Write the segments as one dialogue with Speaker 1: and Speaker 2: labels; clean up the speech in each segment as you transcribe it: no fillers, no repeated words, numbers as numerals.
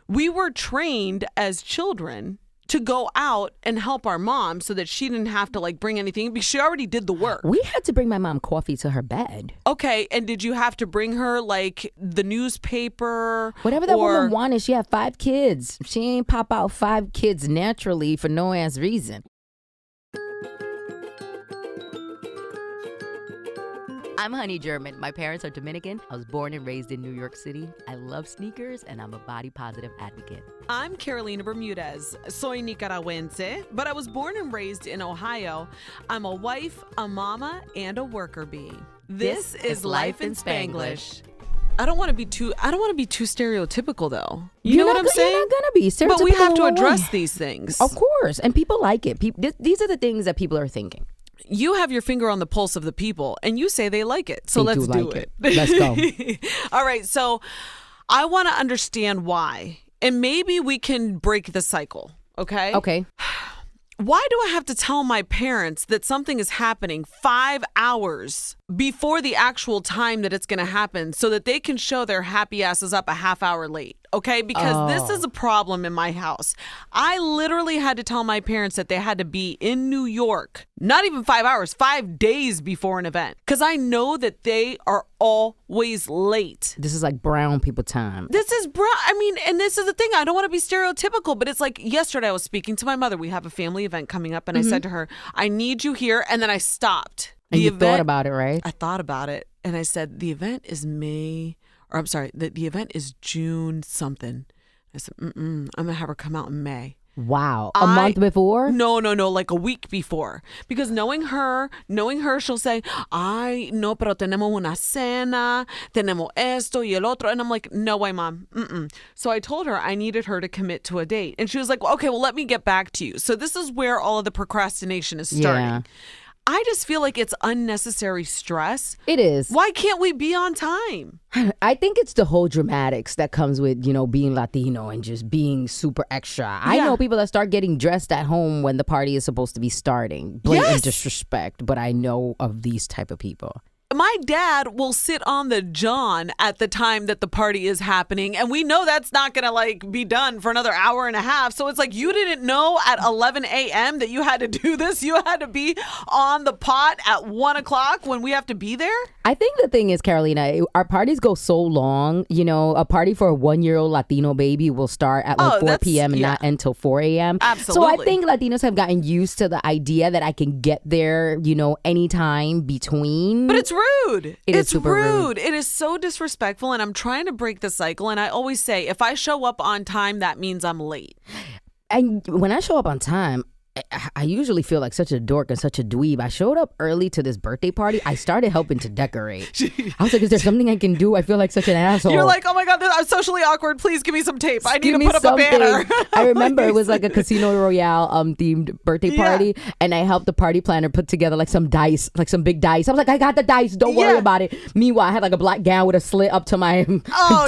Speaker 1: we were trained as children to go out and help our mom so that she didn't have to like bring anything because she already did the work.
Speaker 2: We had to bring my mom coffee to her bed.
Speaker 1: Okay, and did you have to bring her like the newspaper?
Speaker 2: Whatever that woman wanted. She had 5 kids. She ain't pop out 5 kids naturally for no ass reason. I'm Honey German. My parents are Dominican. I was born and raised in New York City. I love sneakers, and I'm a body positive advocate.
Speaker 1: I'm Carolina Bermudez. Soy nicaragüense, but I was born and raised in Ohio. I'm a wife, a mama, and a worker bee. This is Life in Spanglish. I don't want to be too stereotypical though. You know what I'm saying?
Speaker 2: You're not gonna be stereotypical.
Speaker 1: But we have to address these things.
Speaker 2: Of course, and people like it. These are the things that people are thinking.
Speaker 1: You have your finger on the pulse of the people, and you say they like it. So let's do it.
Speaker 2: Let's go.
Speaker 1: All right. So I want to understand why, and maybe we can break the cycle. Okay.
Speaker 2: Okay.
Speaker 1: Why do I have to tell my parents that something is happening 5 hours before the actual time that it's going to happen so that they can show their happy asses up a half hour late? Okay, because this is a problem in my house. I literally had to tell my parents that they had to be in New York, not even 5 hours, 5 days before an event, because I know that they are always late.
Speaker 2: This is like brown people time.
Speaker 1: This is brown. I mean, and this is the thing. I don't want to be stereotypical, but it's like yesterday I was speaking to my mother. We have a family event coming up, and I said to her, I need you here. And then I stopped.
Speaker 2: And you thought about it, right?
Speaker 1: I thought about it. And I said, the event is the event is June something. I said, I'm going to have her come out in May.
Speaker 2: Wow. A month before?
Speaker 1: No, like a week before. Because knowing her, she'll say, ay, no, pero tenemos una cena, tenemos esto y el otro. And I'm like, no way, Mom. So I told her I needed her to commit to a date. And she was like, okay, well, let me get back to you. So this is where all of the procrastination is starting. Yeah. I just feel like it's unnecessary stress.
Speaker 2: It is.
Speaker 1: Why can't we be on time?
Speaker 2: I think it's the whole dramatics that comes with, being Latino and just being super extra. Yeah. I know people that start getting dressed at home when the party is supposed to be starting. Blatant disrespect, but I know of these type of people.
Speaker 1: My dad will sit on the john at the time that the party is happening, and we know that's not going to be done for another hour and a half. So it's like you didn't know at 11 a.m. that you had to do this. You had to be on the pot at 1 o'clock when we have to be there.
Speaker 2: I think the thing is, Carolina, our parties go so long. A party for a 1-year-old Latino baby will start at 4 p.m. and not until 4 a.m.
Speaker 1: Absolutely.
Speaker 2: So I think Latinos have gotten used to the idea that I can get there, anytime between.
Speaker 1: But it's rude.
Speaker 2: It's super rude.
Speaker 1: It is so disrespectful, and I'm trying to break the cycle. And I always say, if I show up on time, that means I'm late.
Speaker 2: And when I show up on time, I usually feel like such a dork and such a dweeb. I showed up early to this birthday party. I started helping to decorate. I was like, is there something I can do? I feel like such an asshole.
Speaker 1: You're like, oh my God, I'm socially awkward. Please give me some tape. I need to put up a banner.
Speaker 2: I remember it was like a Casino Royale themed birthday party. And I helped the party planner put together like some dice, like some big dice. I was like, I got the dice. Don't worry about it. Meanwhile, I had like a black gown with a slit up to my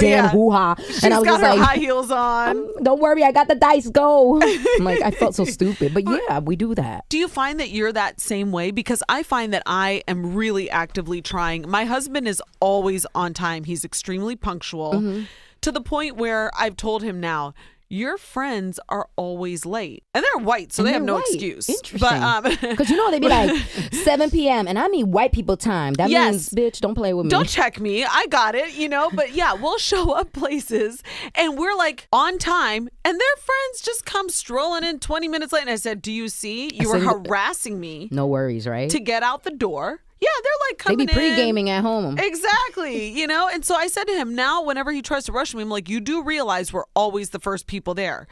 Speaker 2: damn hoo-ha.
Speaker 1: And I was got her high heels on.
Speaker 2: Don't worry, I got the dice. Go. I'm like, I felt so stupid. But yeah, we do that.
Speaker 1: Do you find that you're that same way? Because I find that I am really actively trying. My husband is always on time. He's extremely punctual to the point where I've told him now, your friends are always late. And they're white, so they have no excuse.
Speaker 2: Interesting. Because they'd be like 7 p.m. and I mean white people time. That means, bitch, don't play with me.
Speaker 1: Don't check me. I got it, But yeah, we'll show up places and we're like on time and their friends just come strolling in 20 minutes late. And I said, do you see? You were harassing me.
Speaker 2: No worries, right?
Speaker 1: To get out the door. Yeah, they're like coming in.
Speaker 2: They be pre-gaming at home.
Speaker 1: Exactly, And so I said to him, now whenever he tries to rush me, I'm like, you do realize we're always the first people there.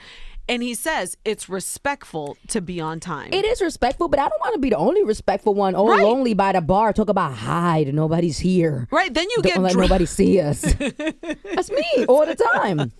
Speaker 1: And he says it's respectful to be on time.
Speaker 2: It is respectful, but I don't want to be the only respectful one. All lonely by the bar, talk about hide, nobody's here.
Speaker 1: Right, then you
Speaker 2: don't let nobody see us. That's me all the time.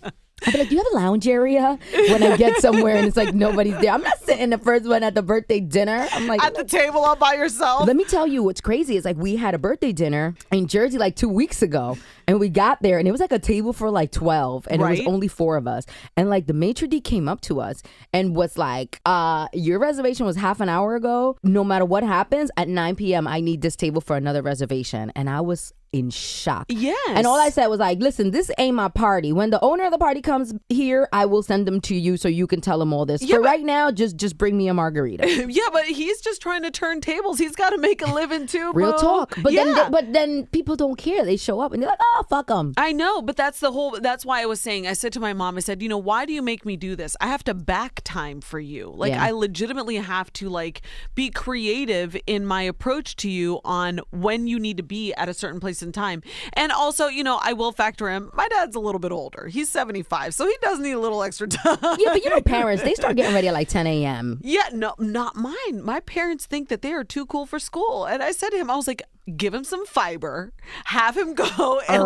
Speaker 2: I'd be like, do you have a lounge area? When I get somewhere and it's like nobody's there. I'm not sitting the first one at the birthday dinner. I'm like,
Speaker 1: at the table all by yourself.
Speaker 2: Let me tell you what's crazy is like we had a birthday dinner in Jersey like 2 weeks ago. And we got there and it was like a table for like 12 and it was only 4 of us. And like the maitre d' came up to us and was like, your reservation was half an hour ago. No matter what happens at 9 p.m. I need this table for another reservation. And I was in shock.
Speaker 1: Yes.
Speaker 2: And all I said was like, listen, this ain't my party. When the owner of the party comes here, I will send them to you so you can tell him all this. For right now, just bring me a margarita.
Speaker 1: Yeah, but he's just trying to turn tables. He's got to make a living too, bro.
Speaker 2: Real talk. But then people don't care. They show up and they're like, oh, fuck them.
Speaker 1: I know, but that's why I was saying, I said to my mom, I said, why do you make me do this? I have to back time for you. Like, I legitimately have to like be creative in my approach to you on when you need to be at a certain place in time. And also, I will factor in, my dad's a little bit older. He's 75, so he does need a little extra time.
Speaker 2: Yeah, but parents, they start getting ready at like 10 a.m.
Speaker 1: Yeah, no, not mine. My parents think that they are too cool for school. And I said to him, I was like, give him some fiber, have him go and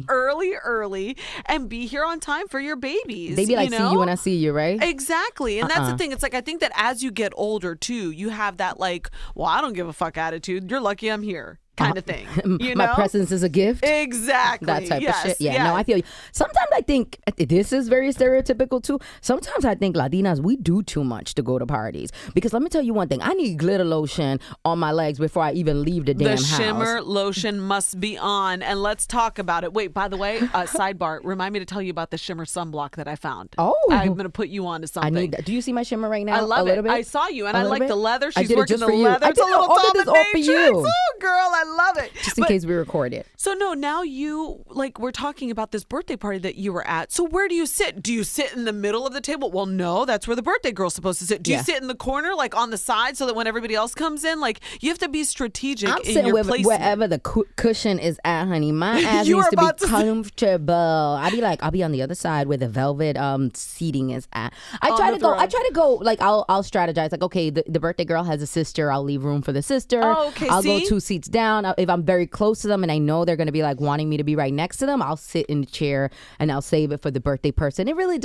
Speaker 1: early and be here on time for your babies.
Speaker 2: They be like, see you when I see you, right?
Speaker 1: Exactly. And that's the thing. It's like, I think that as you get older too, you have that like, well, I don't give a fuck attitude. You're lucky I'm here. Kind of thing.
Speaker 2: My presence is a gift.
Speaker 1: Exactly.
Speaker 2: That type of shit. Yeah, no, I feel you. Sometimes I think this is very stereotypical too. Sometimes I think Latinas, we do too much to go to parties. Because let me tell you one thing. I need glitter lotion on my legs before I even leave the damn house.
Speaker 1: The shimmer lotion must be on. And let's talk about it. Wait, by the way, sidebar, remind me to tell you about the shimmer sunblock that I found.
Speaker 2: Oh.
Speaker 1: I'm going to put you on to something.
Speaker 2: I need that. Do you see my shimmer right now?
Speaker 1: I love
Speaker 2: a little
Speaker 1: it.
Speaker 2: bit?
Speaker 1: I saw you and I like the leather. She's working the
Speaker 2: for you.
Speaker 1: leather. It's a little
Speaker 2: all this all for you.
Speaker 1: Oh, girl, I love it.
Speaker 2: Just in case we record it.
Speaker 1: So no, now you, like, we're talking about this birthday party that you were at. So where do you sit? Do you sit in the middle of the table? Well, no, that's where the birthday girl's supposed to sit. Do you sit in the corner, like on the side, so that when everybody else comes in, like, you have to be strategic in your placement.
Speaker 2: Wherever the cushion is at, honey. My ass needs to be comfortable. I'll be on the other side where the velvet seating is at. I try to go, like, I'll strategize. Like, okay, the birthday girl has a sister. I'll leave room for the sister.
Speaker 1: Oh, okay,
Speaker 2: I'll go 2 seats down. If I'm very close to them and I know they're going to be like wanting me to be right next to them, I'll sit in the chair and I'll save it for the birthday person. It really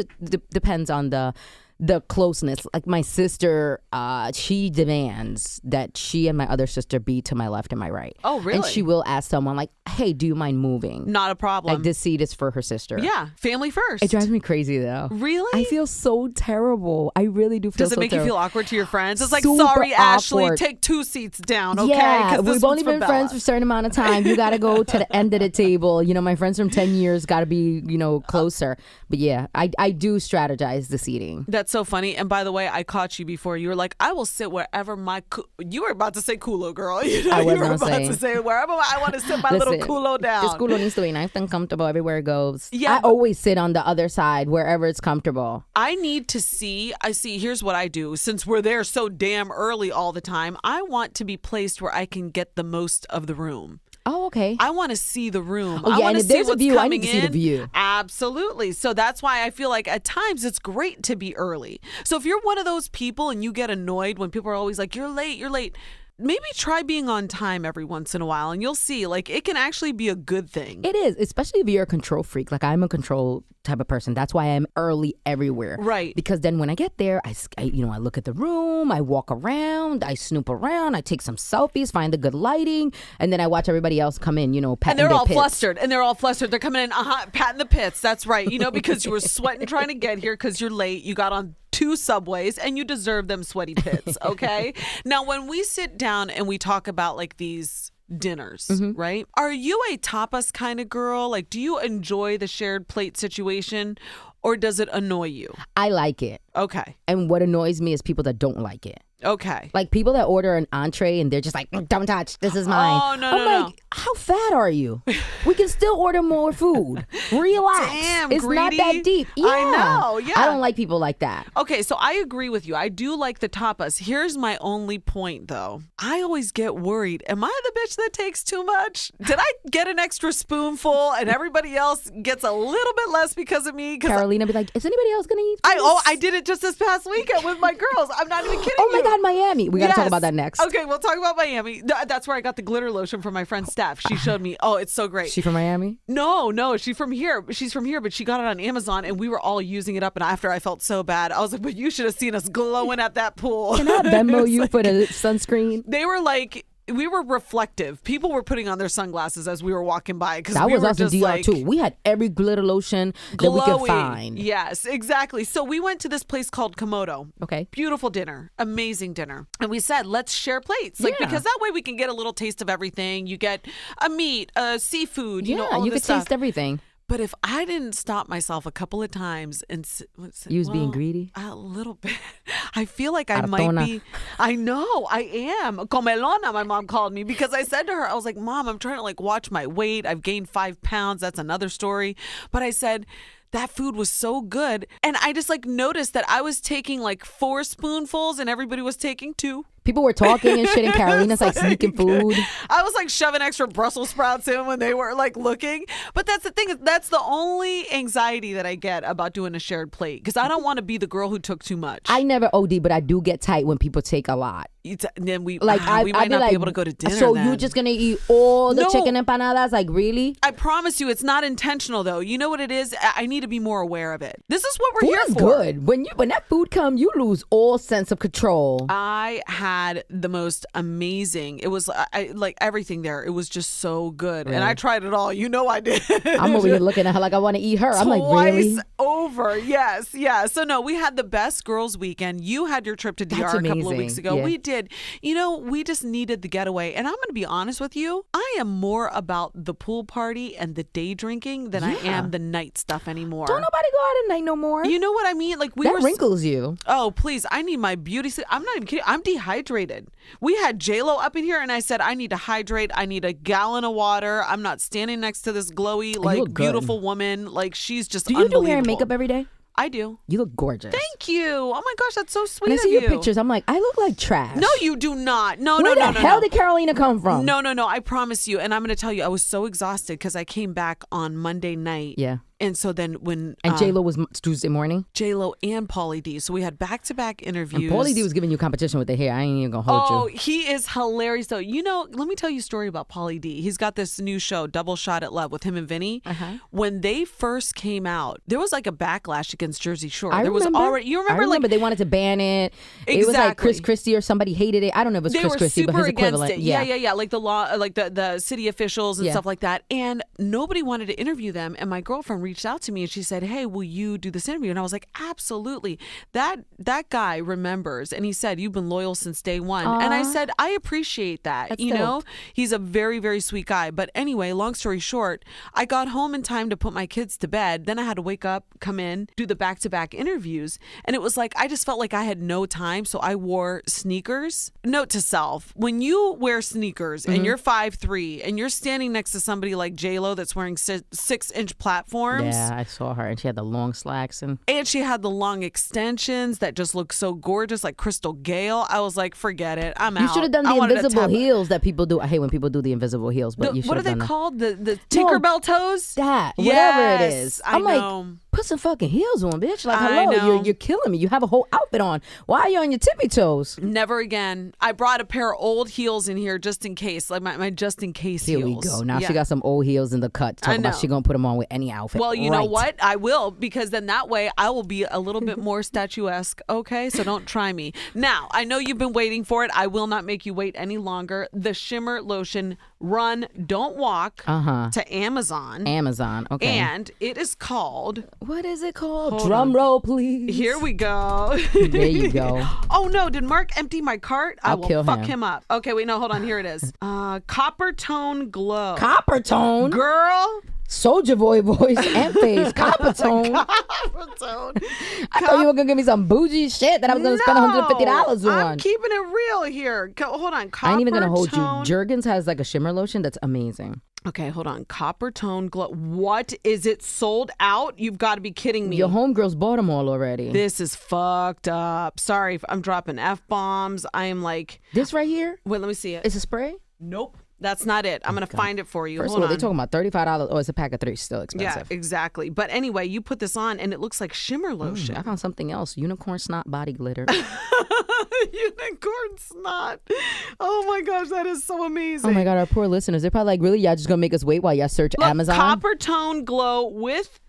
Speaker 2: depends on the closeness. Like my sister, she demands that she and my other sister be to my left and my right.
Speaker 1: Oh, really?
Speaker 2: And she will ask someone like, hey, do you mind moving?
Speaker 1: Not a problem.
Speaker 2: Like this seat is for her sister.
Speaker 1: Yeah, family first.
Speaker 2: It drives me crazy though.
Speaker 1: Really?
Speaker 2: I feel so terrible. I really do feel so terrible.
Speaker 1: Does it make you feel awkward to your friends? It's like,
Speaker 2: Super
Speaker 1: sorry, Ashley,
Speaker 2: awkward.
Speaker 1: take 2 seats down, okay?
Speaker 2: Yeah, we've only been
Speaker 1: Bella.
Speaker 2: friends for a certain amount of time. You got to go to the end of the table. My friends from 10 years got to be, closer. But yeah, I do strategize the seating.
Speaker 1: That's so funny. And by the way, I caught you before. You were like, I will sit wherever you were about to say culo, girl.
Speaker 2: I was
Speaker 1: about to say wherever I want to sit my little culo down.
Speaker 2: This culo needs to be nice and comfortable everywhere it goes.
Speaker 1: Yeah,
Speaker 2: I always sit on the other side wherever it's comfortable.
Speaker 1: I need to see. Here's what I do. Since we're there so damn early all the time, I want to be placed where I can get the most of the room.
Speaker 2: Oh, okay.
Speaker 1: I want to see the room.
Speaker 2: Oh, yeah,
Speaker 1: I want
Speaker 2: and
Speaker 1: to
Speaker 2: if
Speaker 1: see
Speaker 2: there's a
Speaker 1: what's
Speaker 2: view, I
Speaker 1: coming
Speaker 2: need to see the view.
Speaker 1: Absolutely. So that's why I feel like at times it's great to be early. So if you're one of those people and you get annoyed when people are always like, you're late. Maybe try being on time every once in a while and you'll see, like, it can actually be a good thing.
Speaker 2: It is, especially if you're a control freak. Like, I'm a control type of person. That's why I'm early everywhere.
Speaker 1: Right.
Speaker 2: Because then when I get there, I look at the room, I walk around, I snoop around, I take some selfies, find the good lighting, and then I watch everybody else come in, patting
Speaker 1: and they're
Speaker 2: their
Speaker 1: all
Speaker 2: pits.
Speaker 1: flustered. And they're all flustered. They're coming in, patting the pits. That's right. Because you were sweating trying to get here because you're late. You got on 2 subways and you deserve them sweaty pits, okay? Now, when we sit down and we talk about like these dinners, right? Are you a tapas kind of girl? Like, do you enjoy the shared plate situation or does it annoy you?
Speaker 2: I like it.
Speaker 1: Okay.
Speaker 2: And what annoys me is people that don't like it.
Speaker 1: Okay.
Speaker 2: Like people that order an entree and they're just like, don't touch, this is mine.
Speaker 1: Oh, no,
Speaker 2: I'm like, how fat are you? We can still order more food. Relax.
Speaker 1: Damn,
Speaker 2: it's
Speaker 1: greedy.
Speaker 2: not that deep. Yeah.
Speaker 1: I know, yeah.
Speaker 2: I don't like people like that.
Speaker 1: Okay, so I agree with you. I do like the tapas. Here's my only point, though. I always get worried. Am I the bitch that takes too much? Did I get an extra spoonful and everybody else gets a little bit less because of me?
Speaker 2: Carolina be like, is anybody else going to eat?
Speaker 1: I did it just this past weekend with my girls. I'm not even kidding you.
Speaker 2: Oh my God, Miami. We got to talk about that next.
Speaker 1: Okay, we'll talk about Miami. That's where I got the glitter lotion from my friend Steph. She showed me. Oh, it's so great.
Speaker 2: She from Miami?
Speaker 1: No, she's from here. She's from here, but she got it on Amazon and we were all using it up. And after I felt so bad, I was like, but you should have seen us glowing at that pool.
Speaker 2: Can I Venmo you for the sunscreen?
Speaker 1: They were like, we were reflective. People were putting on their sunglasses as we were walking by because
Speaker 2: that
Speaker 1: we
Speaker 2: was
Speaker 1: were
Speaker 2: us in
Speaker 1: just
Speaker 2: DR
Speaker 1: like
Speaker 2: too. We had every glitter lotion that we could find.
Speaker 1: Yes, exactly. So we went to this place called Komodo.
Speaker 2: Okay.
Speaker 1: Beautiful dinner, amazing dinner, and we said let's share plates, like because that way we can get a little taste of everything. You get a meat, a seafood, you know, all
Speaker 2: you
Speaker 1: this
Speaker 2: could
Speaker 1: stuff.
Speaker 2: taste everything.
Speaker 1: But if I didn't stop myself a couple of times and
Speaker 2: you was being greedy?
Speaker 1: A little bit. I feel like I might be. I know I am. Comelona, my mom called me because I said to her, I was like, Mom, I'm trying to like watch my weight. I've gained 5 pounds. That's another story. But I said, that food was so good. And I just like noticed that I was taking like 4 spoonfuls and everybody was taking 2.
Speaker 2: People were talking and shit, and Carolina's like sneaking food.
Speaker 1: I was like shoving extra Brussels sprouts in when they were like looking. But that's the thing. That's the only anxiety that I get about doing a shared plate because I don't want to be the girl who took too much.
Speaker 2: I never OD, but I do get tight when people take a lot.
Speaker 1: Then we
Speaker 2: like
Speaker 1: we might not be able to go to dinner.
Speaker 2: So
Speaker 1: then.
Speaker 2: you're just gonna eat all the chicken empanadas? Like really?
Speaker 1: I promise you, it's not intentional though. You know what it is? I need to be more aware of it. This is what we're
Speaker 2: food
Speaker 1: here
Speaker 2: is
Speaker 1: for.
Speaker 2: Good. When that food comes, you lose all sense of control.
Speaker 1: I had the most amazing. It was I like everything there. It was just so good, and I tried it all. You know I did.
Speaker 2: I'm over here looking at her like I want to eat her. I'm like, really?
Speaker 1: Twice over. Yes, yeah. So no, we had the best girls' weekend. You had your trip to DR a couple of weeks ago.
Speaker 2: Yeah.
Speaker 1: We did. You know, we just needed the getaway. And I'm going to be honest with you. I am more about the pool party and the day drinking than I am the night stuff anymore.
Speaker 2: Don't nobody go out at night no more.
Speaker 1: You know what I mean? Like
Speaker 2: that wrinkles you.
Speaker 1: Oh, please. I need my beauty sleep. I'm not even kidding. I'm dehydrated. We had J-Lo up in here and I said, I need to hydrate. I need a gallon of water. I'm not standing next to this glowy, like beautiful woman. Like she's just unbelievable.
Speaker 2: Do you do hair and makeup every day?
Speaker 1: I do.
Speaker 2: You look gorgeous.
Speaker 1: Thank you. Oh my gosh, that's so sweet
Speaker 2: when
Speaker 1: of
Speaker 2: I see
Speaker 1: you.
Speaker 2: your pictures, I'm like, I look like trash.
Speaker 1: No, you do not. No.
Speaker 2: Where the hell did Carolina come from?
Speaker 1: No. I promise you. And I'm going to tell you, I was so exhausted because I came back on Monday night.
Speaker 2: Yeah.
Speaker 1: And so then when...
Speaker 2: And J-Lo was Tuesday morning?
Speaker 1: J-Lo and Pauly D. So we had back-to-back interviews.
Speaker 2: And Pauly D was giving you competition with the hair. I ain't even going to hold you.
Speaker 1: Oh, he is hilarious though. You know, let me tell you a story about Pauly D. He's got this new show, Double Shot at Love, with him and Vinny. When they first came out, there was like a backlash against Jersey Shore.
Speaker 2: I remember.
Speaker 1: You remember?
Speaker 2: I remember they wanted to ban it.
Speaker 1: Exactly.
Speaker 2: It was like Chris Christie or somebody hated it. I don't know if it was Chris Christie, but his equivalent.
Speaker 1: It. Yeah. Like the law, like the city officials and stuff like that. And nobody wanted to interview them. And my girlfriend reached out to me and she said, hey, will you do this interview? And I was like, absolutely. That guy remembers. And he said, you've been loyal since day one.
Speaker 2: Aww.
Speaker 1: And I said, I appreciate that.
Speaker 2: That's
Speaker 1: you
Speaker 2: dope.
Speaker 1: know, he's a very, very sweet guy. But anyway, long story short, I got home in time to put my kids to bed. Then I had to wake up, come in, do the back-to-back interviews. And it was like, I just felt like I had no time. So I wore sneakers. Note to self, when you wear sneakers and you're 5'3" and you're standing next to somebody like J-Lo that's wearing 6-inch platforms.
Speaker 2: Yeah, I saw her and she had the long slacks. And
Speaker 1: she had the long extensions that just looked so gorgeous, like Crystal Gale. I was like, forget it. I'm out.
Speaker 2: You should have done the invisible heels that people do. I hate when people do the invisible heels, but you should have done
Speaker 1: what are they called? The Tinkerbell toes?
Speaker 2: That. Whatever it is. I'm
Speaker 1: know.
Speaker 2: Like, put some fucking heels on, bitch. Like,
Speaker 1: I know.
Speaker 2: hello, you're killing me. You have a whole outfit on. Why are you on your tippy toes?
Speaker 1: Never again. I brought a pair of old heels in here just in case, like my just in case
Speaker 2: Here
Speaker 1: heels.
Speaker 2: we go. Now she got some old heels in the cut. Talking about she gonna put them on with any outfit.
Speaker 1: Well, you know what? I will, because then that way I will be a little bit more statuesque. Okay, so don't try me. Now I know you've been waiting for it. I will not make you wait any longer. The Shimmer Lotion Run Don't Walk to Amazon.
Speaker 2: Amazon. Okay.
Speaker 1: And it is called.
Speaker 2: What is it called?
Speaker 1: Hold
Speaker 2: Drum
Speaker 1: on.
Speaker 2: roll, please.
Speaker 1: Here we go.
Speaker 2: There you go.
Speaker 1: Oh no, did Mark empty my cart? I will
Speaker 2: kill
Speaker 1: fuck
Speaker 2: him.
Speaker 1: him up. Okay, wait, no, hold on. Here it is. Copper Tone Glow.
Speaker 2: Copper tone.
Speaker 1: Girl.
Speaker 2: Soldier Boy voice and face. Copper tone.
Speaker 1: Copper Tone.
Speaker 2: I thought you were going to give me some bougie shit that I was going to spend $150 on.
Speaker 1: I'm keeping it real here. Hold on. Copper
Speaker 2: I ain't even going to hold
Speaker 1: tone.
Speaker 2: you. Jergens has like a shimmer lotion that's amazing.
Speaker 1: Okay, hold on. Copper Tone Glow. What? Is it sold out? You've got to be kidding me.
Speaker 2: Your homegirls bought them all already.
Speaker 1: This is fucked up. Sorry if I'm dropping F-bombs. I am like...
Speaker 2: This right here?
Speaker 1: Wait, let me see it.
Speaker 2: It's a spray?
Speaker 1: Nope. That's not it. I'm going to find it for you.
Speaker 2: First
Speaker 1: Hold
Speaker 2: of all,
Speaker 1: on.
Speaker 2: they're talking about $35. Oh, it's a pack of 3. Still expensive.
Speaker 1: Yeah, exactly. But anyway, you put this on and it looks like shimmer lotion.
Speaker 2: I found something else. Unicorn snot body glitter.
Speaker 1: Unicorn snot. Oh my gosh, that is so amazing.
Speaker 2: Oh my God, our poor listeners. They're probably like, really? Y'all just going to make us wait while y'all search Amazon?
Speaker 1: Copper Tone Glow with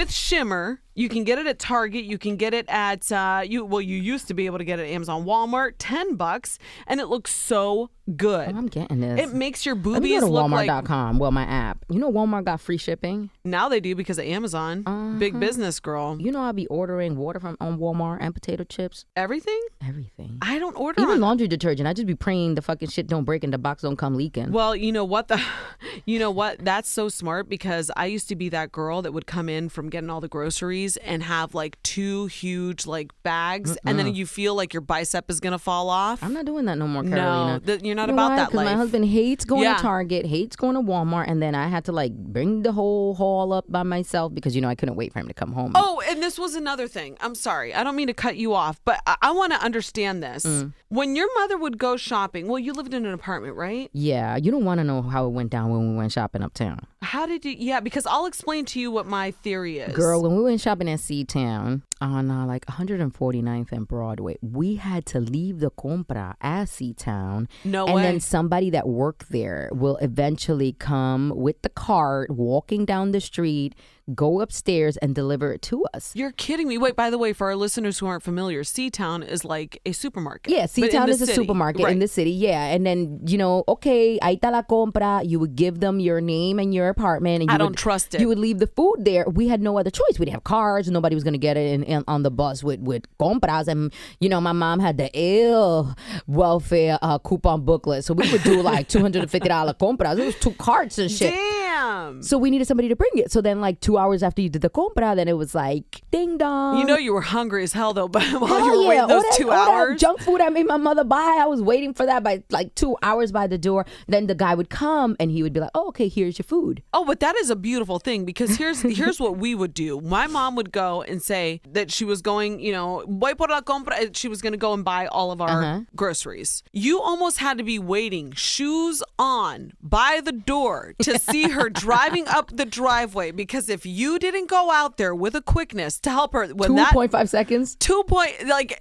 Speaker 1: shimmer You can get it at Target. You can get it at you used to be able to get it at Amazon, Walmart, $10, and it looks so good.
Speaker 2: Oh, I'm getting this.
Speaker 1: It makes your
Speaker 2: Let me
Speaker 1: boobies
Speaker 2: go to
Speaker 1: look like.
Speaker 2: Walmart.com. Well, my app. You know Walmart got free shipping?
Speaker 1: Now they do because of Amazon. Big business, girl.
Speaker 2: You know I'll be ordering water from on Walmart and potato chips.
Speaker 1: Everything?
Speaker 2: Everything.
Speaker 1: I don't order
Speaker 2: Even
Speaker 1: on.
Speaker 2: laundry detergent. I just be praying the fucking shit don't break and the box don't come leaking.
Speaker 1: Well, you know what that's so smart, because I used to be that girl that would come in from getting all the groceries and have like 2 huge like bags, and then you feel like your bicep is gonna fall off.
Speaker 2: I'm not doing that no more, Carolina.
Speaker 1: No, you're not
Speaker 2: You know
Speaker 1: about
Speaker 2: why?
Speaker 1: that
Speaker 2: 'Cause
Speaker 1: life.
Speaker 2: my husband hates going
Speaker 1: Yeah.
Speaker 2: to Target, hates going to Walmart, and then I had to like bring the whole haul up by myself because I couldn't wait for him to come home.
Speaker 1: Oh, and this was another thing. I'm sorry. I don't mean to cut you off, but I want to understand this. When your mother would go shopping, well, you lived in an apartment, right?
Speaker 2: Yeah, you don't want to know how it went down when we went shopping uptown.
Speaker 1: How did you? Yeah, because I'll explain to you what my theory is.
Speaker 2: Girl, when we went shopping at C-Town on like 149th and Broadway, we had to leave the compra at C-Town.
Speaker 1: No
Speaker 2: and
Speaker 1: way.
Speaker 2: then somebody that worked there will eventually come with the cart, walking down the street, go upstairs and deliver it to us.
Speaker 1: You're kidding me. Wait, by the way, for our listeners who aren't familiar, C-Town is like a supermarket.
Speaker 2: Yeah,
Speaker 1: but in
Speaker 2: C-Town
Speaker 1: the
Speaker 2: is a
Speaker 1: city.
Speaker 2: supermarket
Speaker 1: Right.
Speaker 2: in the city. Yeah, and then, okay, ahí está la compra. You would give them your name and your apartment. And
Speaker 1: I don't trust it.
Speaker 2: You would leave the food there. We had no other choice. We didn't have cars. Nobody was going to get it on the bus with compras. And, my mom had the ill welfare coupon booklet. So we would do like $250 compras. It was 2 carts and shit.
Speaker 1: Damn.
Speaker 2: So we needed somebody to bring it. So then like 2 hours after you did the compra, then it was like, ding dong.
Speaker 1: You know you were hungry as hell, though, but while
Speaker 2: Hell
Speaker 1: you were waiting those
Speaker 2: all that,
Speaker 1: 2
Speaker 2: all that
Speaker 1: hours.
Speaker 2: junk food I made my mother buy, I was waiting for that by like 2 hours by the door. Then the guy would come and he would be like, oh, okay, here's your food.
Speaker 1: Oh, but that is a beautiful thing, because here's what we would do. My mom would go and say that she was going, voy por la compra. She was going to go and buy all of our groceries. You almost had to be waiting, shoes on, by the door to see her driving up the driveway, because if you didn't go out there with a quickness to help her, when
Speaker 2: 2.5 seconds.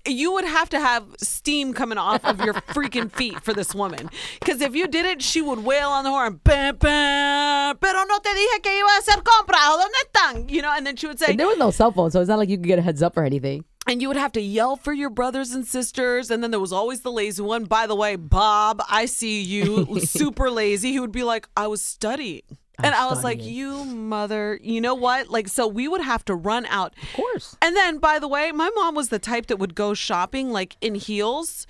Speaker 1: you would have to have steam coming off of your freaking feet for this woman, because if you didn't, she would wail on the horn, bam, bam, pero no te dije que iba a hacer compra, ¿dónde están? And then she would say,
Speaker 2: And there was no cell phone, so it's not like you could get a heads up or anything.
Speaker 1: and you would have to yell for your brothers and sisters. And then there was always the lazy one. By the way, Bob, I see you, super lazy. He would be like, I was studying. And I was like, you mother, you know what? Like, so we would have to run out.
Speaker 2: Of course.
Speaker 1: And then, by the way, my mom was the type that would go shopping like in heels.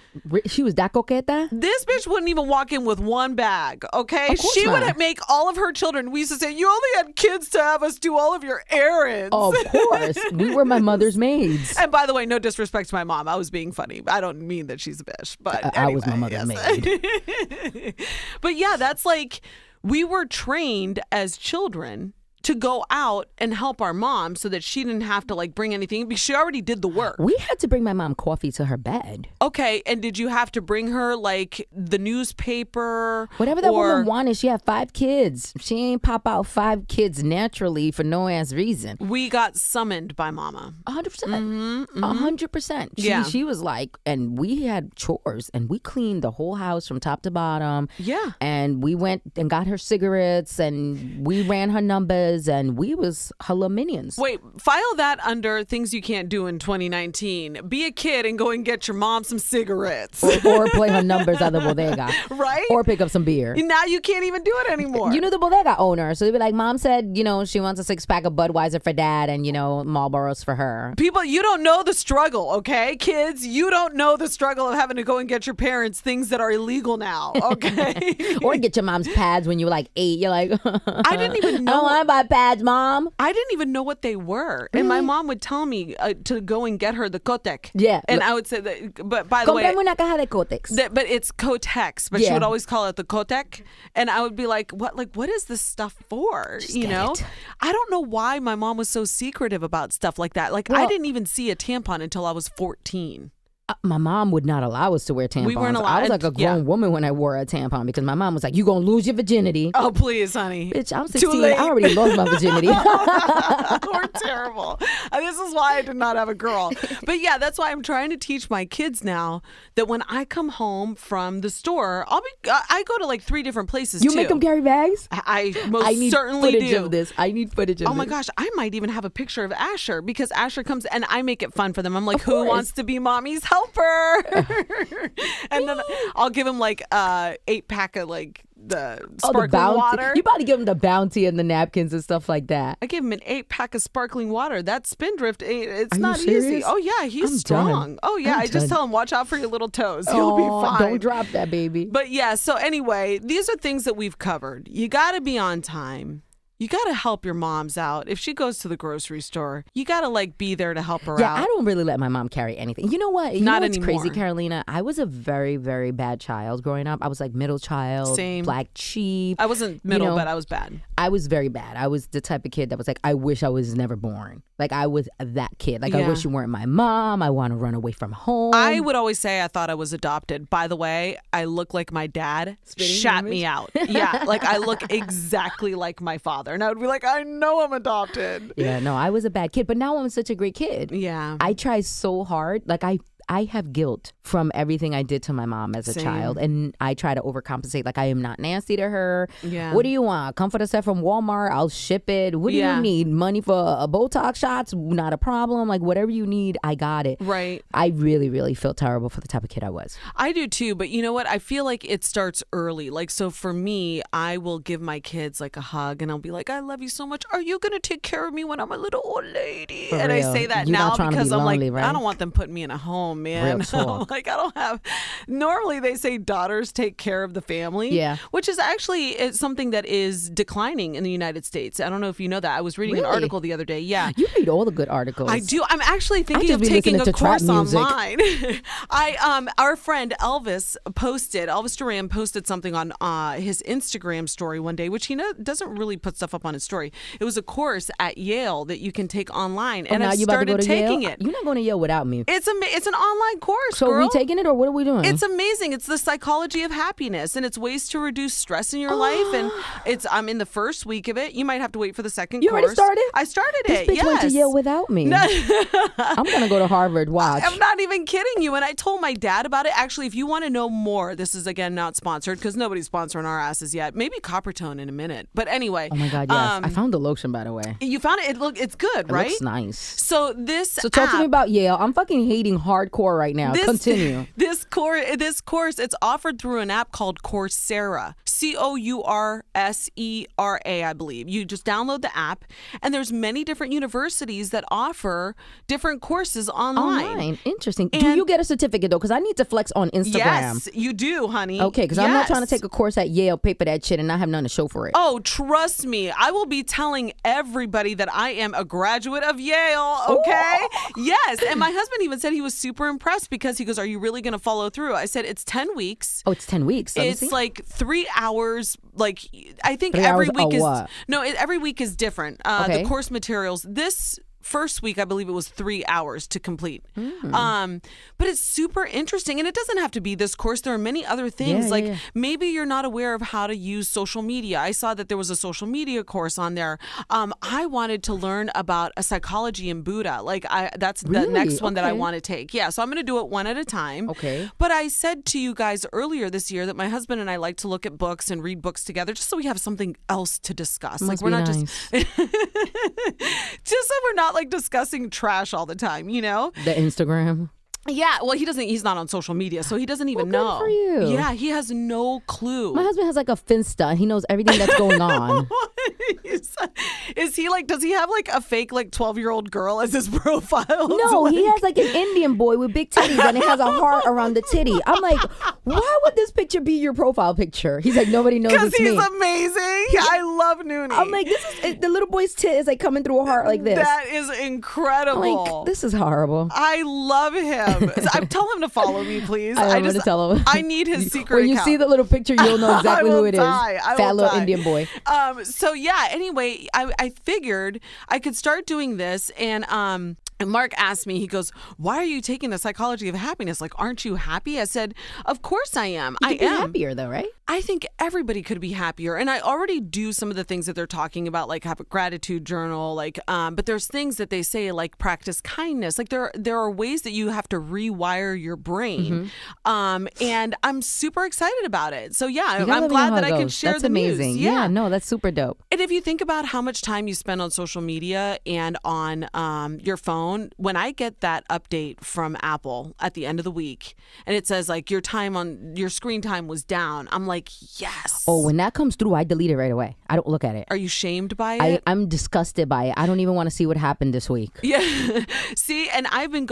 Speaker 2: She was that coqueta?
Speaker 1: This bitch wouldn't even walk in with one bag, okay?
Speaker 2: Of course
Speaker 1: She
Speaker 2: not.
Speaker 1: would make all of her children. We used to say, you only had kids to have us do all of your errands.
Speaker 2: Of course. We were my mother's maids.
Speaker 1: And by the way, no disrespect to my mom. I was being funny. I don't mean that she's a bitch, but
Speaker 2: I was my
Speaker 1: anyway,
Speaker 2: mother's
Speaker 1: yes.
Speaker 2: maid.
Speaker 1: But yeah, that's like, we were trained as children to go out and help our mom so that she didn't have to like bring anything, because she already did the work.
Speaker 2: We had to bring my mom coffee to her bed.
Speaker 1: Okay, and did you have to bring her like the newspaper?
Speaker 2: Whatever that woman wanted. She had 5 kids. She ain't pop out 5 kids naturally for no ass reason.
Speaker 1: We got summoned by mama.
Speaker 2: 100%. 100%.
Speaker 1: Yeah.
Speaker 2: She was like, and we had chores and we cleaned the whole house from top to bottom.
Speaker 1: Yeah.
Speaker 2: And we went and got her cigarettes and we ran her numbers and we was her little minions.
Speaker 1: Wait, file that under things you can't do in 2019. Be a kid and go and get your mom some cigarettes.
Speaker 2: Or play her numbers at the bodega.
Speaker 1: Right?
Speaker 2: Or pick up some beer.
Speaker 1: Now you can't even do it anymore.
Speaker 2: You know the bodega owner. So they'd be like, Mom said, she wants a 6-pack of Budweiser for Dad and, Marlboros for her.
Speaker 1: People, you don't know the struggle, okay? Kids, you don't know the struggle of having to go and get your parents things that are illegal now, okay?
Speaker 2: Or get your mom's pads when you were like 8. You're like,
Speaker 1: I didn't even know.
Speaker 2: I don't want to buy pads, Mom.
Speaker 1: I didn't even know what they were. And my mom would tell me to go and get her the Kotek.
Speaker 2: Yeah.
Speaker 1: And I would say that, but by the way,
Speaker 2: Comprame una caja de Kotex.
Speaker 1: but it's Kotex, but she
Speaker 2: Yeah.
Speaker 1: would always call it the Kotek. And I would be like, what is this stuff for?
Speaker 2: Just
Speaker 1: you
Speaker 2: get
Speaker 1: know?
Speaker 2: it.
Speaker 1: I don't know why my mom was so secretive about stuff like that. Like, I
Speaker 2: Well-
Speaker 1: didn't even see a tampon until I was 14.
Speaker 2: My mom would not allow us to wear tampons.
Speaker 1: We weren't allowed.
Speaker 2: I was like a grown woman when I wore a tampon because my mom was like, "You gonna lose your virginity."
Speaker 1: Oh, please, honey.
Speaker 2: Bitch, I'm 16. I already lost my virginity.
Speaker 1: We're terrible. This is why I did not have a girl. But yeah, that's why I'm trying to teach my kids now that when I come home from the store, I go to like 3 different places.
Speaker 2: You make them carry bags?
Speaker 1: I
Speaker 2: need
Speaker 1: certainly
Speaker 2: footage
Speaker 1: do.
Speaker 2: of this. I need footage of this.
Speaker 1: Oh my gosh, I might even have a picture of Asher because Asher comes and I make it fun for them. I'm like, who wants to be mommy's helper? And then I'll give him like 8-pack of like the sparkling water.
Speaker 2: You about to give him the Bounty and the napkins and stuff like that.
Speaker 1: I gave him an 8-pack of sparkling water. That Spindrift, it's
Speaker 2: Are
Speaker 1: not
Speaker 2: you serious?
Speaker 1: easy. Oh yeah, he's
Speaker 2: I'm
Speaker 1: strong.
Speaker 2: done.
Speaker 1: Oh yeah, I just tell him watch out for your little toes. He'll be fine.
Speaker 2: Don't drop that, baby.
Speaker 1: But yeah, so anyway, these are things that we've covered. You got to be on time. You got to help your moms out. If she goes to the grocery store, you got to like be there to help her out.
Speaker 2: Yeah, I don't really let my mom carry anything. You know what? You
Speaker 1: Not
Speaker 2: know what's
Speaker 1: anymore.
Speaker 2: crazy, Carolina? I was a very, very bad child growing up. I was like middle child,
Speaker 1: Same.
Speaker 2: black sheep.
Speaker 1: I wasn't middle, but I was bad.
Speaker 2: I was very bad. I was the type of kid that was like, I wish I was never born. Like, I was that kid. Like, I wish you weren't my mom. I want to run away from home.
Speaker 1: I would always say I thought I was adopted. By the way, I look like my dad. Shat me out. Yeah, like I look exactly like my father. And I would be like, I know I'm adopted.
Speaker 2: Yeah, no, I was a bad kid. But now I'm such a great kid.
Speaker 1: Yeah.
Speaker 2: I try so hard. Like, I have guilt from everything I did to my mom as a child, and I try to overcompensate. Like, I am not nasty to her.
Speaker 1: Yeah.
Speaker 2: What do you want? Comforter set from Walmart? I'll ship it. What do you need? Money for a Botox shots? Not a problem. Like, whatever you need, I got it.
Speaker 1: Right.
Speaker 2: I really, really feel terrible for the type of kid I was.
Speaker 1: I do too, but you know what? I feel like it starts early. Like, so for me, I will give my kids like a hug and I'll be like, I love you so much. Are you going to take care of me when I'm a little old lady?
Speaker 2: For
Speaker 1: and
Speaker 2: real.
Speaker 1: I say that
Speaker 2: You're
Speaker 1: now
Speaker 2: not trying to
Speaker 1: because
Speaker 2: be
Speaker 1: I'm
Speaker 2: lonely,
Speaker 1: like,
Speaker 2: right?
Speaker 1: I don't want them putting me in a home, man.
Speaker 2: Real talk.
Speaker 1: Like, I don't have, normally they say daughters take care of the family.
Speaker 2: Yeah.
Speaker 1: Which is actually it's something that is declining in the United States. I don't know if you know that. I was reading an article the other day. Yeah.
Speaker 2: You read all the good articles.
Speaker 1: I do. I'm actually thinking
Speaker 2: just
Speaker 1: of
Speaker 2: be
Speaker 1: taking
Speaker 2: listening
Speaker 1: a
Speaker 2: to trap
Speaker 1: course
Speaker 2: music.
Speaker 1: online. Our friend Elvis Duran posted something on his Instagram story one day, which he doesn't really put stuff up on his story. It was a course at Yale that you can take online, and
Speaker 2: now
Speaker 1: I've
Speaker 2: you about to
Speaker 1: started
Speaker 2: go to
Speaker 1: taking
Speaker 2: Yale?
Speaker 1: it.
Speaker 2: You're not going to Yale without me.
Speaker 1: It's an online course.
Speaker 2: So
Speaker 1: girl.
Speaker 2: are we taking it, or what are we doing?
Speaker 1: It's amazing. It's the psychology of happiness, and it's ways to reduce stress in your life. And I'm in the first week of it. You might have to wait for the second
Speaker 2: You
Speaker 1: course.
Speaker 2: already started?
Speaker 1: I started
Speaker 2: This
Speaker 1: it.
Speaker 2: bitch
Speaker 1: Yes.
Speaker 2: went to Yale without me.
Speaker 1: No.
Speaker 2: I'm going to go to Harvard. Watch.
Speaker 1: I'm not even kidding you. And I told my dad about it. Actually, if you want to know more, this is again not sponsored because nobody's sponsoring our asses yet. Maybe Coppertone in a minute. But anyway.
Speaker 2: Oh my God, yes. I found the lotion, by the way.
Speaker 1: You found it? It's good, right?
Speaker 2: It looks nice.
Speaker 1: So
Speaker 2: talk to me about Yale. I'm fucking hating hardcore right now. Continue.
Speaker 1: This course, it's offered through an app called Coursera. Coursera, I believe. You just download the app, and there's many different universities that offer different courses online.
Speaker 2: Interesting. Do you get a certificate, though? Because I need to flex on Instagram.
Speaker 1: Yes, you do, honey.
Speaker 2: Okay, because I'm not trying to take a course at Yale, pay for that shit, and not have nothing to show for it.
Speaker 1: Oh, trust me. I will be telling everybody that I am a graduate of Yale, okay? Ooh. Yes. And my husband even said he was super impressed because he goes, are you really going to follow through? I said, it's 10 weeks.
Speaker 2: Oh, it's 10 weeks.
Speaker 1: It's like 3 hours. Like, I think
Speaker 2: 3
Speaker 1: every
Speaker 2: hours
Speaker 1: week is...
Speaker 2: what?
Speaker 1: No, every week is different.
Speaker 2: Okay.
Speaker 1: The course materials. This first week, I believe it was 3 hours to complete. But it's super interesting. And it doesn't have to be this course. There are many other things. Maybe you're not aware of how to use social media. I saw that there was a social media course on there. I wanted to learn about a psychology in Buddha. That's the next one that I want to take. Yeah, so I'm going to do it one at a time.
Speaker 2: Okay.
Speaker 1: But I said to you guys earlier this year that my husband and I like to look at books and read books together just so we have something else to discuss.
Speaker 2: We're not
Speaker 1: just so we're not like discussing trash all the time, you know?
Speaker 2: The Instagram.
Speaker 1: Yeah, well, he's not on social media, so he doesn't even know.
Speaker 2: Good for you.
Speaker 1: Yeah, he has no clue.
Speaker 2: My husband has like a Finsta. He knows everything that's going on.
Speaker 1: Is he like, does he have like a fake like 12-year-old girl as his profile?
Speaker 2: No, he has like an Indian boy with big titties and it has a heart around the titty. I'm like, why would this picture be your profile picture? He's like, nobody knows it's me.
Speaker 1: Because he's amazing. I love Noonie.
Speaker 2: I'm like, the little boy's tit is like coming through a heart like this.
Speaker 1: That is incredible.
Speaker 2: I'm like, this is horrible.
Speaker 1: I love him. Tell him to follow me, please.
Speaker 2: I'm going to tell him.
Speaker 1: I need his secret
Speaker 2: When you
Speaker 1: account.
Speaker 2: see the little picture, you'll know exactly who it is. Fat little Indian boy.
Speaker 1: So yeah, anyway, I figured I could start doing this and And Mark asked me, he goes, why are you taking the psychology of happiness? Like, aren't you happy? I said, of course I am.
Speaker 2: You could be happier though, right?
Speaker 1: I think everybody could be happier. And I already do some of the things that they're talking about, like have a gratitude journal, like, but there's things that they say, like practice kindness. Like there are ways that you have to rewire your brain. And I'm super excited about it. So yeah, I'm glad that I could share
Speaker 2: that's
Speaker 1: the
Speaker 2: amazing.
Speaker 1: news.
Speaker 2: Yeah, no, that's super dope.
Speaker 1: And if you think about how much time you spend on social media and on your phone, when I get that update from Apple at the end of the week and it says like your screen time was down, I'm like, yes.
Speaker 2: Oh, when that comes through, I delete it right away. I don't look at it.
Speaker 1: Are you shamed by it?
Speaker 2: I'm disgusted by it. I don't even want to see what happened this week.
Speaker 1: Yeah. See, and I've been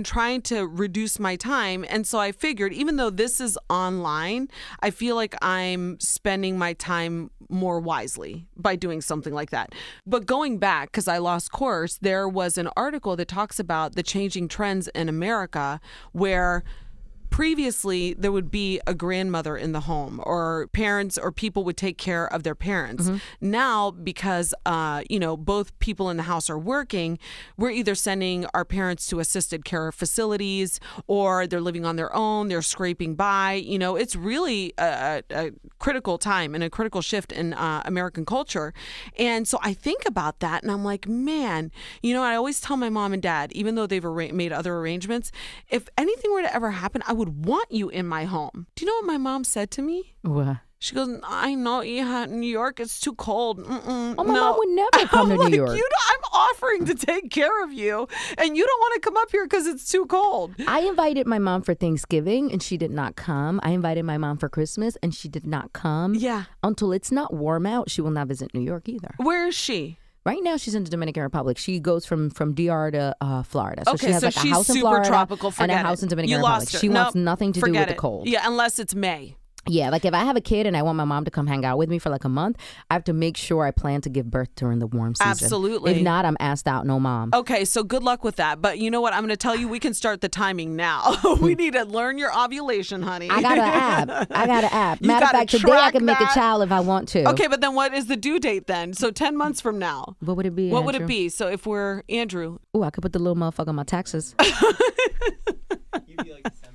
Speaker 1: trying to reduce my time. And so I figured, even though this is online, I feel like I'm spending my time more wisely by doing something like that. But going back, because I lost course, there was an article that talks about the changing trends in America where previously there would be a grandmother in the home or parents or people would take care of their parents. Now, because, both people in the house are working, we're either sending our parents to assisted care facilities or they're living on their own, they're scraping by. It's really a critical time and a critical shift in American culture. And so I think about that and I'm like, man, I always tell my mom and dad, even though they've made other arrangements, if anything were to ever happen, I would want you in my home. Do you know what my mom said to me?
Speaker 2: What?
Speaker 1: She goes, I know, New York, it's too cold.
Speaker 2: My mom would never come to New York.
Speaker 1: I'm offering to take care of you, and you don't want to come up here because it's too cold.
Speaker 2: I invited my mom for Thanksgiving, and she did not come. I invited my mom for Christmas, and she did not come.
Speaker 1: Yeah.
Speaker 2: Until it's not warm out, she will not visit New York either.
Speaker 1: Where is she?
Speaker 2: Right now, she's in the Dominican Republic. She goes from DR to Florida. So
Speaker 1: okay,
Speaker 2: she has
Speaker 1: so
Speaker 2: like a
Speaker 1: she's
Speaker 2: house in
Speaker 1: super
Speaker 2: Florida
Speaker 1: tropical.
Speaker 2: and a house in Dominican Republic. She wants nothing to do with the cold.
Speaker 1: Yeah, unless it's May.
Speaker 2: Yeah, like if I have a kid and I want my mom to come hang out with me for like a month, I have to make sure I plan to give birth during the warm season.
Speaker 1: Absolutely.
Speaker 2: If not, I'm asked out, no mom.
Speaker 1: Okay, so good luck with that. But you know what? I'm going to tell you, we can start the timing now. We need to learn your ovulation, honey.
Speaker 2: I got an app. Matter of fact, today I can make a child if I want to.
Speaker 1: Okay, but then what is the due date then? So 10 months from now.
Speaker 2: What would it be,
Speaker 1: What would it be? So if we're Andrew.
Speaker 2: Ooh, I could put the little motherfucker on my taxes.
Speaker 3: You'd be like December.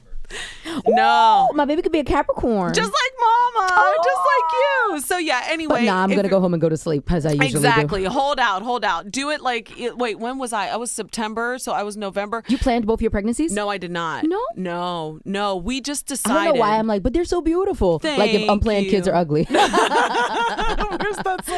Speaker 1: No.
Speaker 2: My baby could be a Capricorn.
Speaker 1: Just like mama. Just like you. So yeah, anyway.
Speaker 2: But nah, I'm going to go home and go to sleep as I usually do.
Speaker 1: Exactly. Hold out. Do it like, wait, when was I? I was September, so I was November.
Speaker 2: You planned both your pregnancies?
Speaker 1: No, I did not. No. We just decided.
Speaker 2: I don't know why I'm like, but they're so beautiful. Like if unplanned kids are ugly. I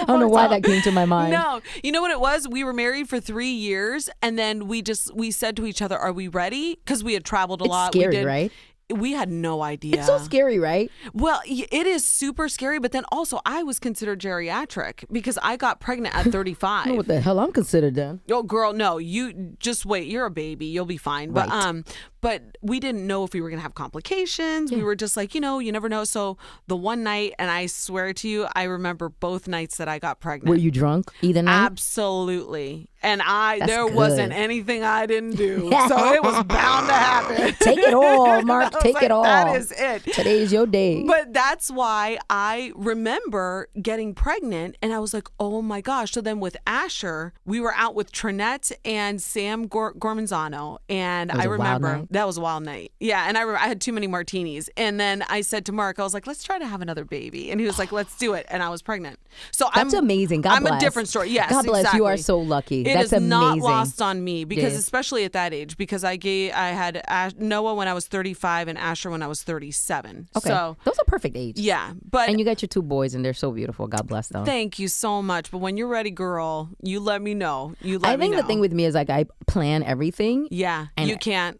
Speaker 2: don't know why that came to my mind.
Speaker 1: No. You know what it was? We were married for 3 years and then we said to each other, are we ready? Because we had traveled a lot.
Speaker 2: It's scary, right?
Speaker 1: We had no idea.
Speaker 2: It's so scary, right?
Speaker 1: Well, it is super scary, but then also I was considered geriatric because I got pregnant at 35.
Speaker 2: I know what the hell I'm considered then.
Speaker 1: Oh, girl, no, you just wait. You're a baby. You'll be fine.
Speaker 2: Right.
Speaker 1: But we didn't know if we were going to have complications. Yeah. We were just like, you never know. So the one night, and I swear to you, I remember both nights that I got pregnant.
Speaker 2: Were you drunk either night?
Speaker 1: Absolutely. And there
Speaker 2: good.
Speaker 1: wasn't anything I didn't do. So it was bound to happen.
Speaker 2: Take it all, Mark. Take it all.
Speaker 1: That is it.
Speaker 2: Today's your day.
Speaker 1: But that's why I remember getting pregnant and I was like, oh my gosh. So then with Asher, we were out with Trinette and Sam Gormanzano. And I remember that was a wild night. Yeah. And I had too many martinis. And then I said to Mark, I was like, let's try to have another baby. And he was like, let's do it. And I was pregnant. So
Speaker 2: that's amazing. God bless.
Speaker 1: I'm a different story. Yes.
Speaker 2: God bless.
Speaker 1: Exactly.
Speaker 2: You are so lucky.
Speaker 1: It
Speaker 2: That's
Speaker 1: is
Speaker 2: amazing.
Speaker 1: not lost on me because especially at that age, because I had Noah when I was 35 and Asher when I was 37.
Speaker 2: Okay.
Speaker 1: So
Speaker 2: those are perfect age.
Speaker 1: Yeah.
Speaker 2: And you got your 2 boys and they're so beautiful. God bless them.
Speaker 1: Thank you so much. But when you're ready, girl, you let me know.
Speaker 2: I think the thing with me is like I plan everything.
Speaker 1: Yeah. And you can't.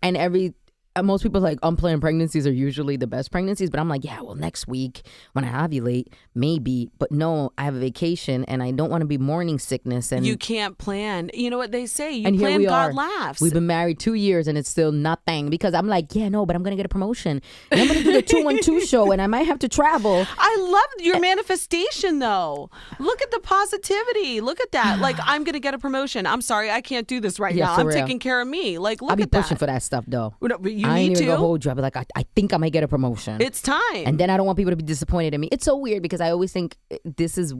Speaker 2: And most people like unplanned pregnancies are usually the best pregnancies, but I'm like, yeah, well, next week when I ovulate, maybe. But no, I have a vacation and I don't want to be morning sickness. And
Speaker 1: you can't plan. You know what they say? You
Speaker 2: and
Speaker 1: plan,
Speaker 2: here we
Speaker 1: God
Speaker 2: are.
Speaker 1: laughs.
Speaker 2: We've been married 2 years and it's still nothing because I'm like, yeah, no, but I'm going to get a promotion. And I'm going to do the 212 show and I might have to travel.
Speaker 1: I love your manifestation though. Look at the positivity. Look at that. Like, I'm going to get a promotion. I'm sorry, I can't do this right now. I'm taking care of me. Like, look
Speaker 2: I'll be
Speaker 1: at that.
Speaker 2: pushing for that stuff though.
Speaker 1: No, but You
Speaker 2: I ain't
Speaker 1: need
Speaker 2: even
Speaker 1: to.
Speaker 2: gonna hold you. I'll be like, I think I might get a promotion.
Speaker 1: It's time.
Speaker 2: And then I don't want people to be disappointed in me. It's so weird because I always think this is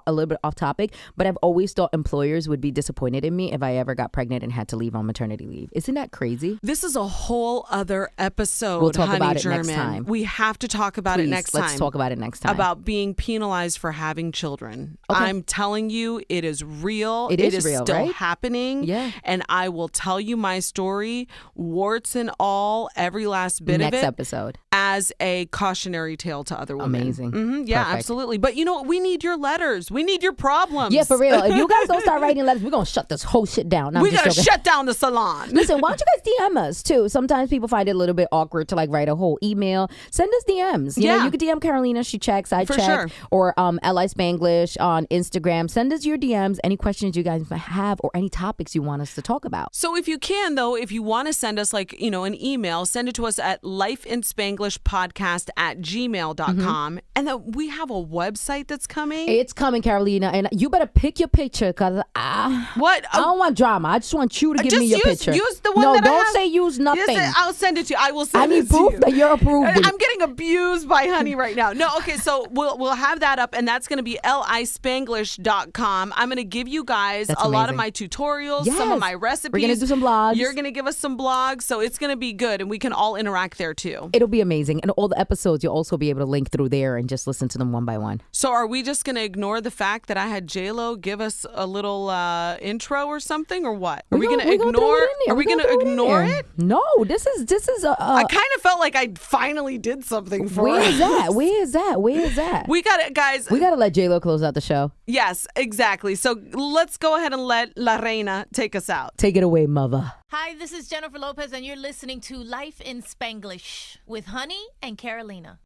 Speaker 2: a little bit off topic, but I've always thought employers would be disappointed in me if I ever got pregnant and had to leave on maternity leave. Isn't that crazy?
Speaker 1: This is a whole other episode.
Speaker 2: We'll talk
Speaker 1: Honey
Speaker 2: about it
Speaker 1: German.
Speaker 2: next time.
Speaker 1: We have to talk about
Speaker 2: Please,
Speaker 1: it next time.
Speaker 2: let's talk about it next time.
Speaker 1: About being penalized for having children.
Speaker 2: Okay.
Speaker 1: I'm telling you, it is real.
Speaker 2: It is real,
Speaker 1: still
Speaker 2: right?
Speaker 1: happening.
Speaker 2: Yeah.
Speaker 1: And I will tell you my story, warts and all, every last bit
Speaker 2: next
Speaker 1: of it.
Speaker 2: episode.
Speaker 1: As a cautionary tale to other women.
Speaker 2: Amazing.
Speaker 1: Yeah,
Speaker 2: Perfect.
Speaker 1: absolutely. But you know what? We need your letters. We need your problems.
Speaker 2: Yeah, for real. If you guys don't start writing letters, we're gonna shut this whole shit down. No, I'm
Speaker 1: We
Speaker 2: just
Speaker 1: gotta
Speaker 2: joking.
Speaker 1: shut down the salon.
Speaker 2: Listen, why don't you guys DM us too? Sometimes people find it a little bit awkward to like write a whole email. Send us DMs. You know,
Speaker 1: Yeah.
Speaker 2: you could DM Carolina, she checks, I
Speaker 1: For
Speaker 2: check.
Speaker 1: sure.
Speaker 2: Or LI Spanglish on Instagram. Send us your DMs, any questions you guys might have or any topics you want us to talk about.
Speaker 1: So if you can, though, if you want to send us like, you know, an email, send it to us at lifeinspanglishpodcast@gmail.com. And then we have a website that's coming.
Speaker 2: It's coming, Carolina, and you better pick your picture because
Speaker 1: What?
Speaker 2: I don't want drama. I just want you to give
Speaker 1: Just
Speaker 2: me your
Speaker 1: use-
Speaker 2: picture.
Speaker 1: use the one
Speaker 2: no,
Speaker 1: that I
Speaker 2: don't
Speaker 1: have.
Speaker 2: say use nothing.
Speaker 1: Yes, I'll send it to you. I will
Speaker 2: I
Speaker 1: send
Speaker 2: need
Speaker 1: it to
Speaker 2: proof
Speaker 1: you.
Speaker 2: that you're approved.
Speaker 1: I'm getting abused by Honey right now. No, okay, so we'll have that up, and that's going to be lispanglish.com. I'm going to give you guys
Speaker 2: That's
Speaker 1: a lot of
Speaker 2: amazing.
Speaker 1: my tutorials,
Speaker 2: Yes.
Speaker 1: some of my recipes.
Speaker 2: We're gonna do some blogs.
Speaker 1: You're going to give us some blogs, so it's going to be good, and we can all interact there too.
Speaker 2: It'll be amazing. And all the episodes, you'll also be able to link through there and just listen to them one by one.
Speaker 1: So are we just going to ignore the fact that I had J-Lo give us a little intro or something, or what? Are we going to ignore? Are we going to ignore it?
Speaker 2: No, this is
Speaker 1: I kind of felt like I finally did something for
Speaker 2: where
Speaker 1: us.
Speaker 2: is that? Where is that? Where is that?
Speaker 1: We got it, guys.
Speaker 2: We gotta let J-Lo close out the show.
Speaker 1: Yes, exactly. So let's go ahead and let La Reina take us out.
Speaker 2: Take it away, mother.
Speaker 4: Hi, this is Jennifer Lopez, and you're listening to Life in Spanglish with Honey and Carolina.